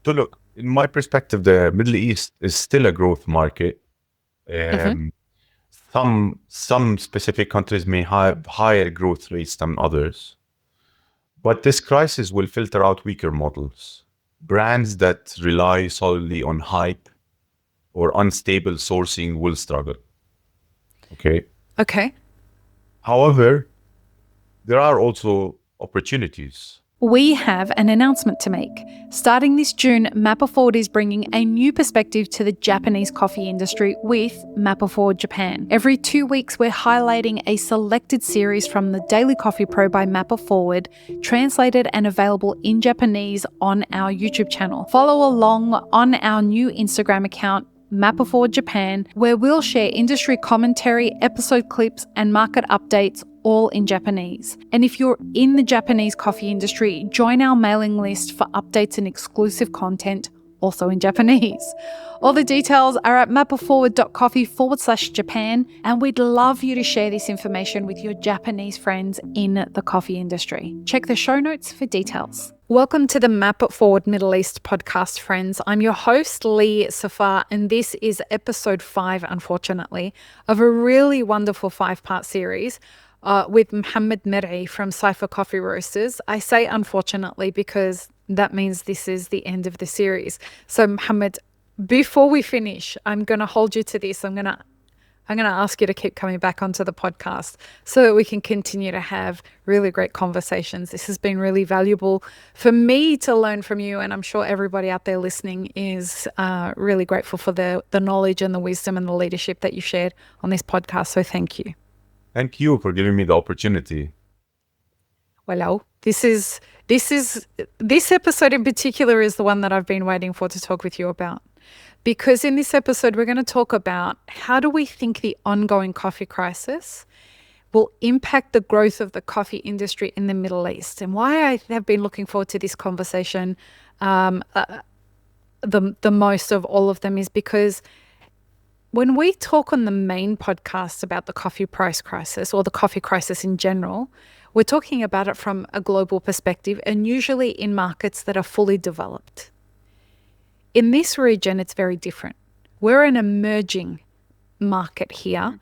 So look, in my perspective, the Middle East is still a growth market. Hmm. Um, some specific countries may have higher growth rates than others, but this crisis will filter out weaker models. Brands that rely solely on hype or unstable sourcing will struggle. Okay. Okay. However, there are also opportunities. We have an announcement to make. Starting this June, Mapper Forward is bringing a new perspective to the Japanese coffee industry with Mapper Forward Japan. Every 2 weeks, we're highlighting a selected series from the Daily Coffee Pro by Mapper Forward, translated and available in Japanese on our YouTube channel. Follow along on our new Instagram account, Mapper Forward Japan, where we'll share industry commentary, episode clips, and market updates all in Japanese. And if you're in the Japanese coffee industry, join our mailing list for updates and exclusive content also in Japanese. All the details are at mapperforward.coffee/Japan, and we'd love you to share this information with your Japanese friends in the coffee industry. Check the show notes for details. Welcome to the Map It Forward Middle East podcast, friends. I'm your host, Lee Safar, and this is episode 5, unfortunately, of a really wonderful 5-part series with Mohamad Merhi from Cypher Coffee Roasters. I say unfortunately because that means this is the end of the series. So Mohamad, before we finish, I'm going to hold you to this. I'm going to ask you to keep coming back onto the podcast so that we can continue to have really great conversations. This has been really valuable for me to learn from you, and I'm sure everybody out there listening is really grateful for the knowledge and the wisdom and the leadership that you shared on this podcast. So thank you. Thank you for giving me the opportunity. Well, this episode in particular is the one that I've been waiting for to talk with you about. Because in this episode, we're going to talk about how do we think the ongoing coffee crisis will impact the growth of the coffee industry in the Middle East. And why I have been looking forward to this conversation the most of all of them is because when we talk on the main podcast about the coffee price crisis or the coffee crisis in general, we're talking about it from a global perspective and usually in markets that are fully developed. In this region, it's very different. We're an emerging market here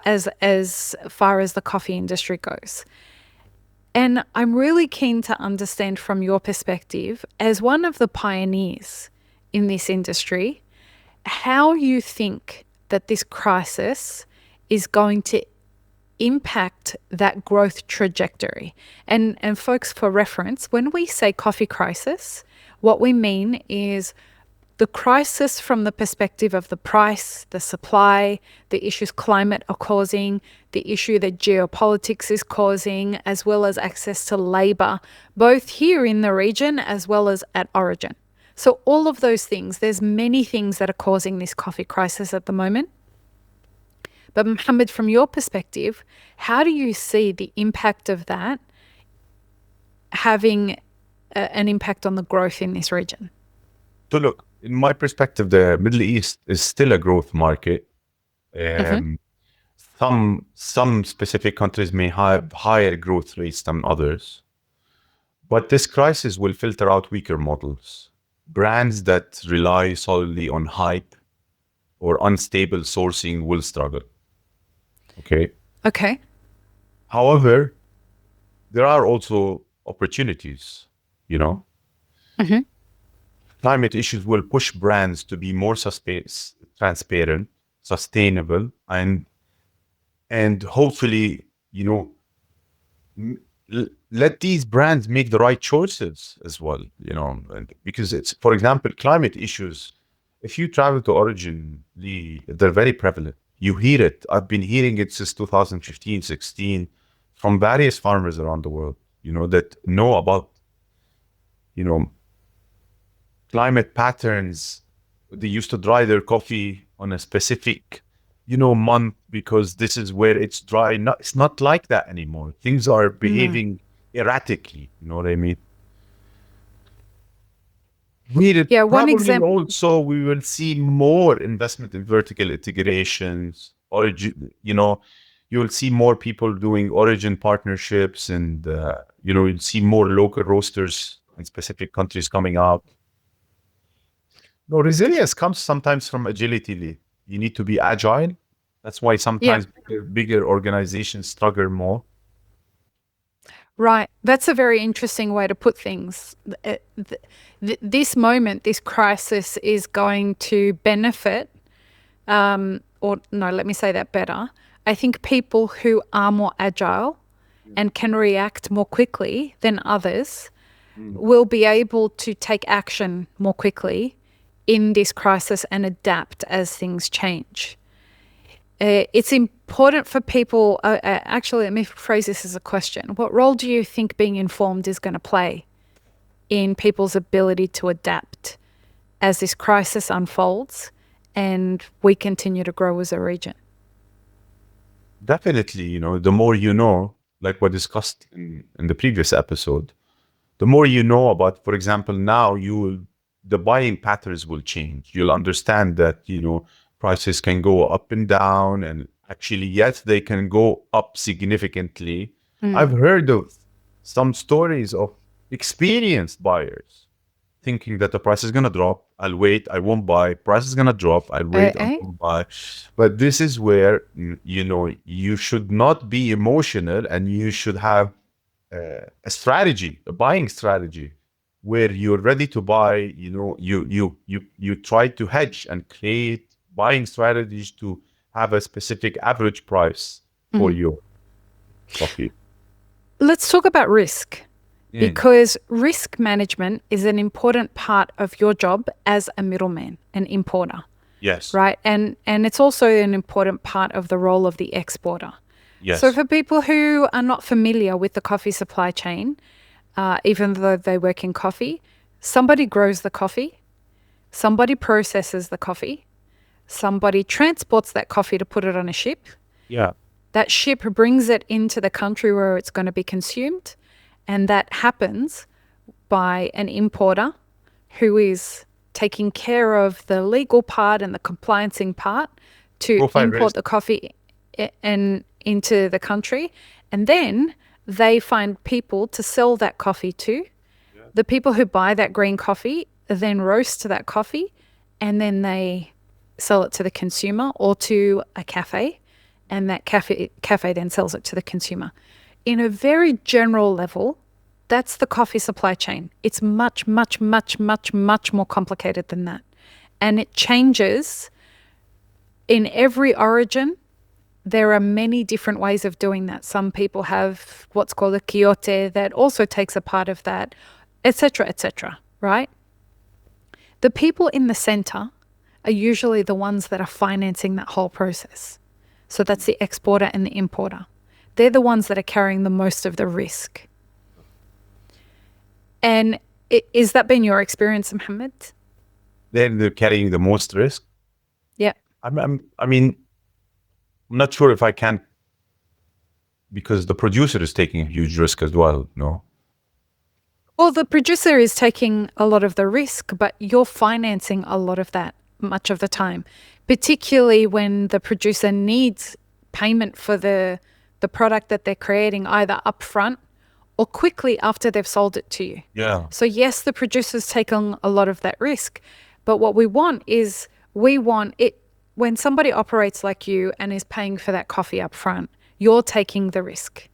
as far as the coffee industry goes. And I'm really keen to understand from your perspective, as one of the pioneers in this industry, how you think that this crisis is going to impact that growth trajectory. And folks, for reference, when we say coffee crisis, what we mean is the crisis from the perspective of the price, the supply, the issues climate are causing, the issue that geopolitics is causing, as well as access to labor, both here in the region as well as at origin. So all of those things, there's many things that are causing this coffee crisis at the moment. But Mohamad, from your perspective, how do you see the impact of that having an impact on the growth in this region? So look, in my perspective, the Middle East is still a growth market. Some specific countries may have higher growth rates than others, but this crisis will filter out weaker models. Brands that rely solely on hype or unstable sourcing will struggle. Okay. However, there are also opportunities, Climate issues will push brands to be more transparent, sustainable, and hopefully, let these brands make the right choices as well, because it's, for example, climate issues. If you travel to origin, they're very prevalent. You hear it. I've been hearing it since 2015, 16 from various farmers around the world, that know about, climate patterns. They used to dry their coffee on a specific, month because this is where it's dry. It's not like that anymore. Things are behaving erratically. You know what I mean? One example. Also, we will see more investment in vertical integrations. You will see more people doing origin partnerships, and you'll see more local roasters in specific countries coming out. No, resilience comes sometimes from agility, Lee. You need to be agile. That's why Yeah. sometimes bigger organizations struggle more. Right. That's a very interesting way to put things. This moment, this crisis is going to benefit, or no, let me say that better. I think people who are more agile and can react more quickly than others will be able to take action more quickly in this crisis and adapt as things change. It's important for people. Actually, let me phrase this as a question. What role do you think being informed is going to play in people's ability to adapt as this crisis unfolds and we continue to grow as a region? Definitely, the more you know, like we discussed in the previous episode, the more you know about, for example, now the buying patterns will change. You'll understand that, prices can go up and down, and actually, yes, they can go up significantly. I've heard of some stories of experienced buyers thinking that the price is going to drop. I'll wait. I won't buy. Price is going to drop. I'll wait. I won't buy. But this is where, you should not be emotional, and you should have a strategy, a buying strategy, where you're ready to buy. You try to hedge and create buying strategies to have a specific average price for your coffee. Let's talk about risk, because risk management is an important part of your job as a middleman, an importer, Yes. right? And it's also an important part of the role of the exporter. Yes. So for people who are not familiar with the coffee supply chain, even though they work in coffee, somebody grows the coffee, somebody processes the coffee, somebody transports that coffee to put it on a ship. Yeah. That ship brings it into the country where it's going to be consumed, and that happens by an importer who is taking care of the legal part and the compliancing part to import the coffee and into the country, and then they find people to sell that coffee to. The people who buy that green coffee then roast that coffee, and then they sell it to the consumer or to a cafe, and that cafe then sells it to the consumer. In a very general level, that's the coffee supply chain. It's much, much, much, much, much more complicated than that. And it changes in every origin. There are many different ways of doing that. Some people have what's called a quiote that also takes a part of that, etc., right? The people in the center are usually the ones that are financing that whole process. So that's the exporter and the importer. They're the ones that are carrying the most of the risk. And is that been your experience, Mohamad? They're carrying the most risk. Yeah. I'm not sure if I can, because the producer is taking a huge risk as well, no? Well, the producer is taking a lot of the risk, but you're financing a lot of that much of the time, particularly when the producer needs payment for the product that they're creating either upfront or quickly after they've sold it to you. Yeah. So yes, the producer's taking a lot of that risk, but what we want it when somebody operates like you and is paying for that coffee up front, you're taking the risk.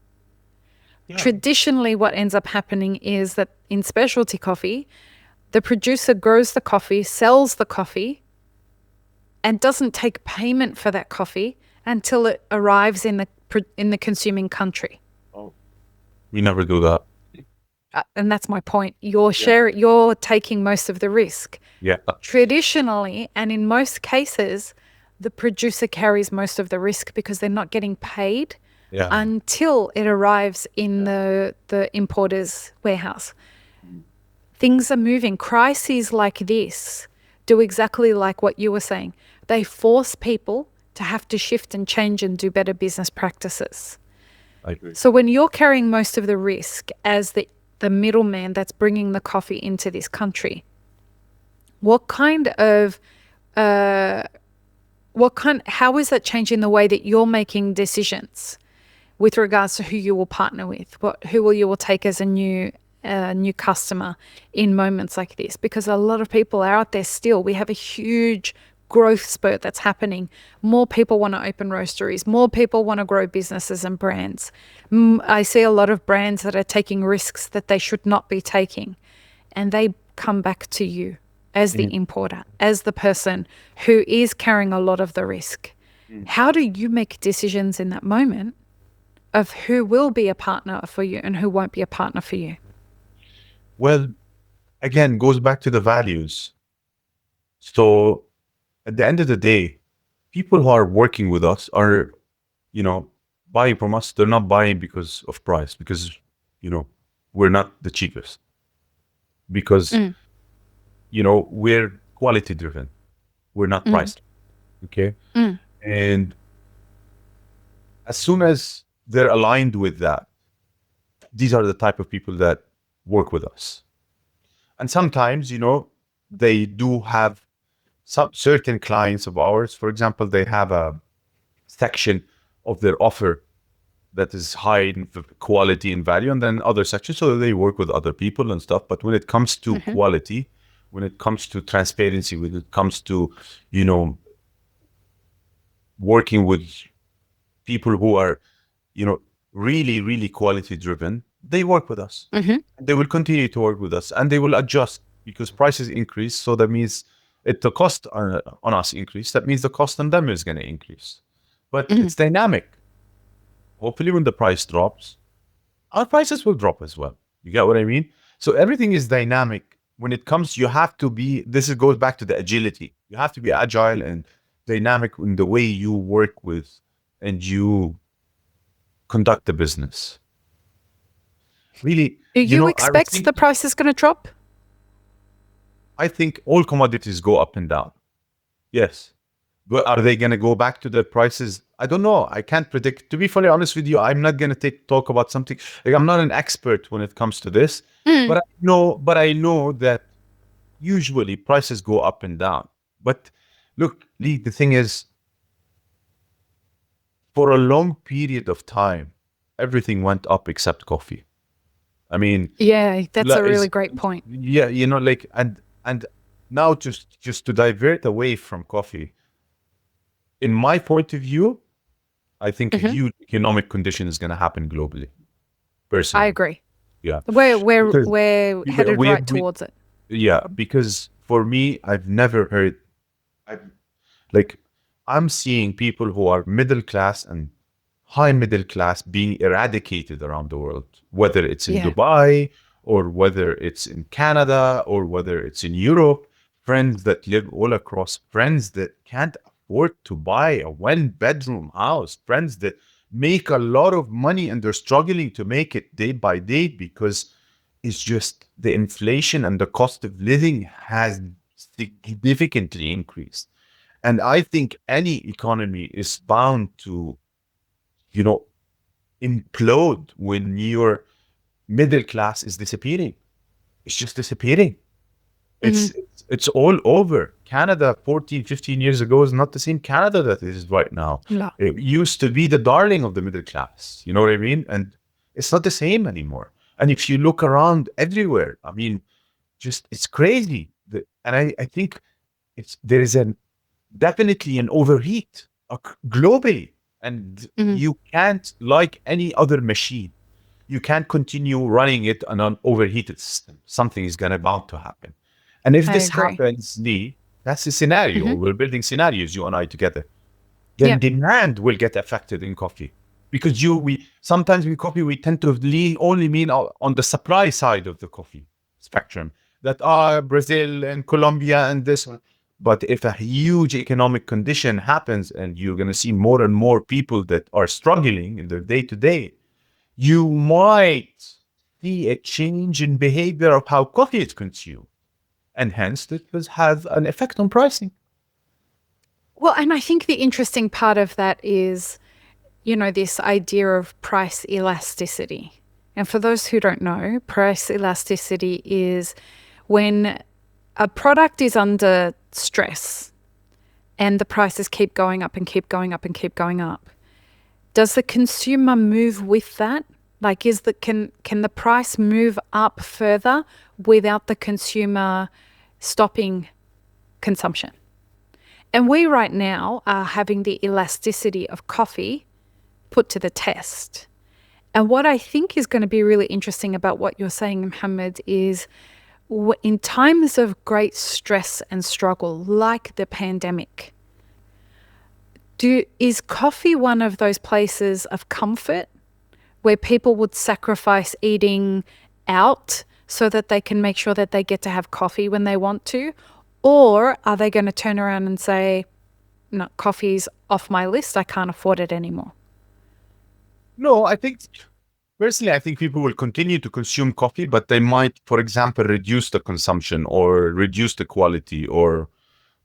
Yeah. Traditionally, what ends up happening is that in specialty coffee, the producer grows the coffee, sells the coffee, and doesn't take payment for that coffee until it arrives in the consuming country. Oh, we never do that. And that's my point. You're taking most of the risk. Yeah. Traditionally, and in most cases, the producer carries most of the risk because they're not getting paid until it arrives in the importer's warehouse. Things are moving. Crises like this do exactly like what you were saying. They force people to have to shift and change and do better business practices. I agree. So when you're carrying most of the risk as the middleman that's bringing the coffee into this country, how is that changing the way that you're making decisions with regards to who you will partner with, who you will take as a new a new customer in moments like this, because a lot of people are out there still. We have a huge growth spurt that's happening. More people want to open roasteries. More people want to grow businesses and brands. I see a lot of brands that are taking risks that they should not be taking, and they come back to you as the importer, as the person who is carrying a lot of the risk. How do you make decisions in that moment of who will be a partner for you and who won't be a partner for you? Well, again, goes back to the values. So at the end of the day, people who are working with us are, buying from us. They're not buying because of price, because, we're not the cheapest. Because, we're quality driven. We're not priced. Okay. And as soon as they're aligned with that, these are the type of people that work with us. And sometimes, they do have some certain clients of ours. For example, they have a section of their offer that is high in quality and value, and then other sections, so they work with other people and stuff. But when it comes to quality, when it comes to transparency, when it comes to, working with people who are, really, really quality driven, they work with us. They will continue to work with us, and they will adjust because prices increase. So that means the cost on us increase. That means the cost on them is going to increase. But it's dynamic. Hopefully when the price drops, our prices will drop as well. You get what I mean? So everything is dynamic. When it comes, you have to be, goes back to the agility. You have to be agile and dynamic in the way you work with and you conduct the business. Really, do you expect the price is going to drop? I think all commodities go up and down. Yes. But are they going to go back to the prices? I don't know. I can't predict. To be fully honest with you, I'm not going to talk about something. Like, I'm not an expert when it comes to this. But I know that usually prices go up and down. But look, Lee, the thing is, for a long period of time, everything went up except coffee. I mean, yeah, that's a really great point. Yeah, and now just to divert away from coffee, in my point of view, I think a huge economic condition is going to happen globally. Personally, I agree. Yeah, we're headed right towards it. Yeah, because for me, I've never heard. I'm seeing people who are middle class and high middle class being eradicated around the world, whether it's in Dubai or whether it's in Canada or whether it's in Europe. Friends that live all across, friends that can't afford to buy a one-bedroom house, friends that make a lot of money and they're struggling to make it day by day because it's just the inflation and the cost of living has significantly increased. And I think any economy is bound to, implode when your middle class is disappearing. It's just disappearing. It's all over. Canada 14, 15 years ago is not the same Canada that it is right now. No. It used to be the darling of the middle class. You know what I mean? And it's not the same anymore. And if you look around everywhere, I mean, it's crazy. And I think there is definitely an overheat globally. And you can't, like any other machine, you can't continue running it on an overheated system. Something is bound to happen. And if this happens, Lee, that's the scenario. We're building scenarios, you and I together. Then demand will get affected in coffee. Because sometimes with coffee, we tend to lean on the supply side of the coffee spectrum. That are Brazil and Colombia and this one. But if a huge economic condition happens and you're going to see more and more people that are struggling in their day-to-day, you might see a change in behavior of how coffee is consumed. And hence, it will have an effect on pricing. Well, and I think the interesting part of that is, this idea of price elasticity. And for those who don't know, price elasticity is when a product is under stress and the prices keep going up and keep going up and keep going up. Does the consumer move with that? Like, can the price move up further without the consumer stopping consumption? And we right now are having the elasticity of coffee put to the test. And what I think is going to be really interesting about what you're saying, Mohamad, is in times of great stress and struggle, like the pandemic, is coffee one of those places of comfort where people would sacrifice eating out so that they can make sure that they get to have coffee when they want to? Or are they going to turn around and say, no, coffee's off my list, I can't afford it anymore? No, personally, I think people will continue to consume coffee, but they might, for example, reduce the consumption or reduce the quality or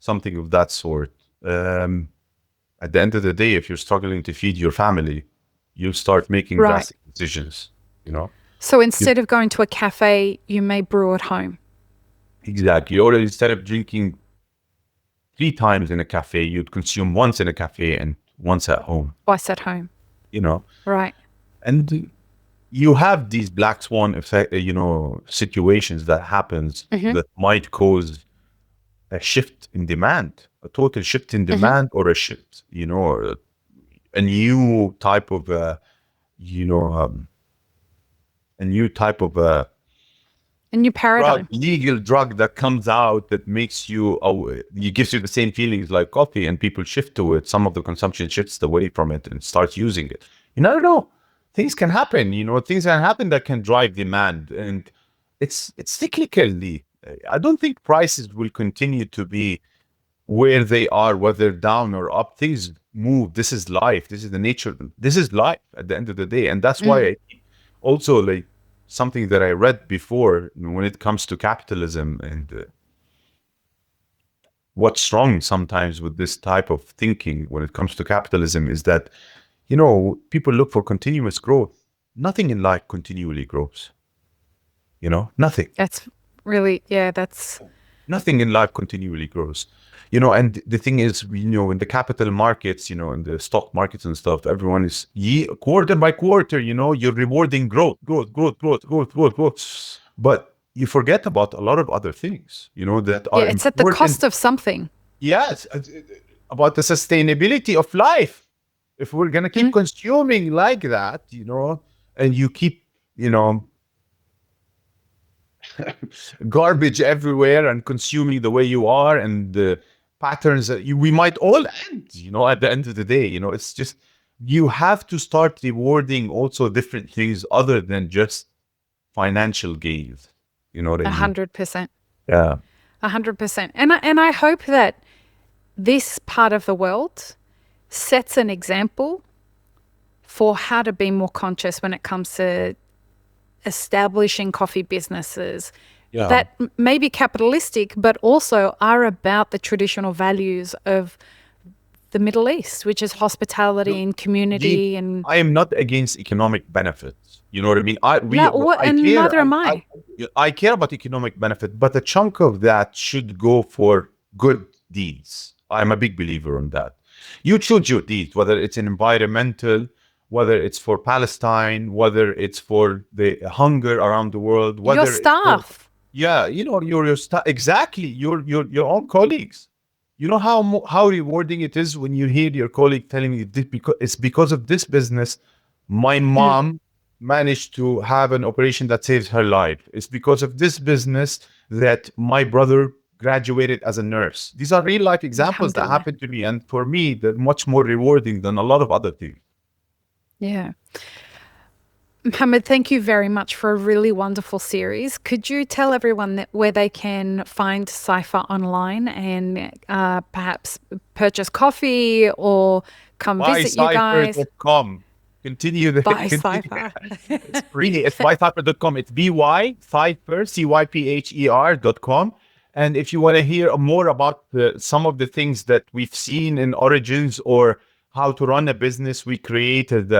something of that sort. At the end of the day, if you're struggling to feed your family, you'll start making Right. drastic decisions, So instead of going to a cafe, you may brew at home. Exactly. Or instead of drinking 3 times in a cafe, you'd consume once in a cafe and once at home, Twice at home. Right. And you have these black swan effect, situations that happens that might cause a shift in demand, a total shift in demand, or a shift, or a new type of, a new type of A new paradigm. legal drug that comes out that makes you, it gives you the same feelings like coffee, and people shift to it. Some of the consumption shifts away from it and starts using it. You never know. Things can happen, things can happen that can drive demand, and it's cyclically. I don't think prices will continue to be where they are, whether down or up. Things move. This is life. This is the nature. This is life at the end of the day. And that's why I also, like, something that I read before, when it comes to capitalism and what's wrong sometimes with this type of thinking when it comes to capitalism is that, people look for continuous growth. Nothing in life continually grows. Nothing. That's really, that's Nothing in life continually grows. And the thing is, in the capital markets, in the stock markets and stuff, everyone is quarter by quarter, you're rewarding growth. But you forget about a lot of other things, that are it's at the cost of something. Yes, about the sustainability of life. If we're going to keep consuming like that, and you keep, garbage everywhere and consuming the way you are, and the patterns that we might all end, at the end of the day, it's just, you have to start rewarding also different things other than just financial gains. You know what I mean? 100%. Yeah. 100%. And I hope that this part of the world sets an example for how to be more conscious when it comes to establishing coffee businesses that may be capitalistic, but also are about the traditional values of the Middle East, which is hospitality and community. And I am not against economic benefits. You know what I mean? neither am I. I care about economic benefit, but a chunk of that should go for good deeds. I'm a big believer on that. You choose your deeds, whether it's an environmental, whether it's for Palestine, whether it's for the hunger around the world, whether your staff. Your staff, exactly, your own colleagues. You know how rewarding it is when you hear your colleague telling you this, because it's because of this business my mom managed to have an operation that saved her life. It's because of this business that my brother graduated as a nurse. These are real life examples that happened to me, and for me, they're much more rewarding than a lot of other things. Yeah. Mohamad, thank you very much for a really wonderful series. Could you tell everyone where they can find Cypher online and perhaps purchase coffee or come visit you guys? Buycypher.com. Continue the Buy Cypher. It's buycypher.com. It's BY Cypher, CYPHER.com. And if you want to hear more about some of the things that we've seen in Origins or how to run a business, we created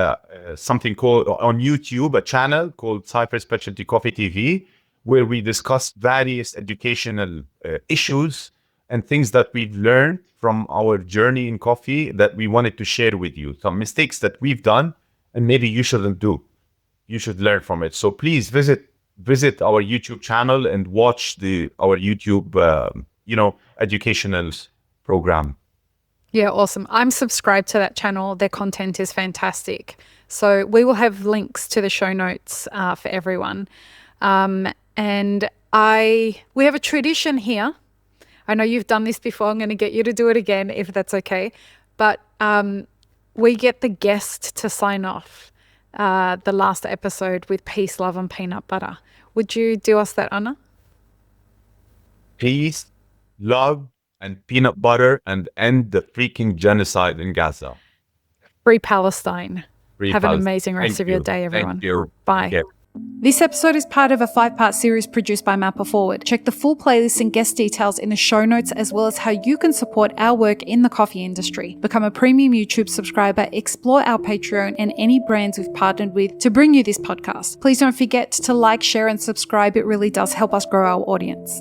something called on YouTube, a channel called Cypher Specialty Coffee TV, where we discuss various educational issues and things that we've learned from our journey in coffee that we wanted to share with you. Some mistakes that we've done and maybe you shouldn't do. you should learn from it. So please visit our YouTube channel and watch our YouTube educational program. Yeah, awesome. I'm subscribed to that channel. Their content is fantastic. So we will have links to the show notes for everyone. And we have a tradition here. I know you've done this before. I'm going to get you to do it again if that's okay. But we get the guest to sign off the last episode with peace, love, and peanut butter. Would you do us that honor? Peace, love, and peanut butter, and end the freaking genocide in Gaza. Free Palestine. Free Have Palestine. an amazing rest of your day, everyone. Thank you. Bye. Okay. This episode is part of a 5-part series produced by Mapper Forward. Check the full playlist and guest details in the show notes, as well as how you can support our work in the coffee industry. Become a premium YouTube subscriber, explore our Patreon and any brands we've partnered with to bring you this podcast. Please don't forget to like, share, and subscribe. It really does help us grow our audience.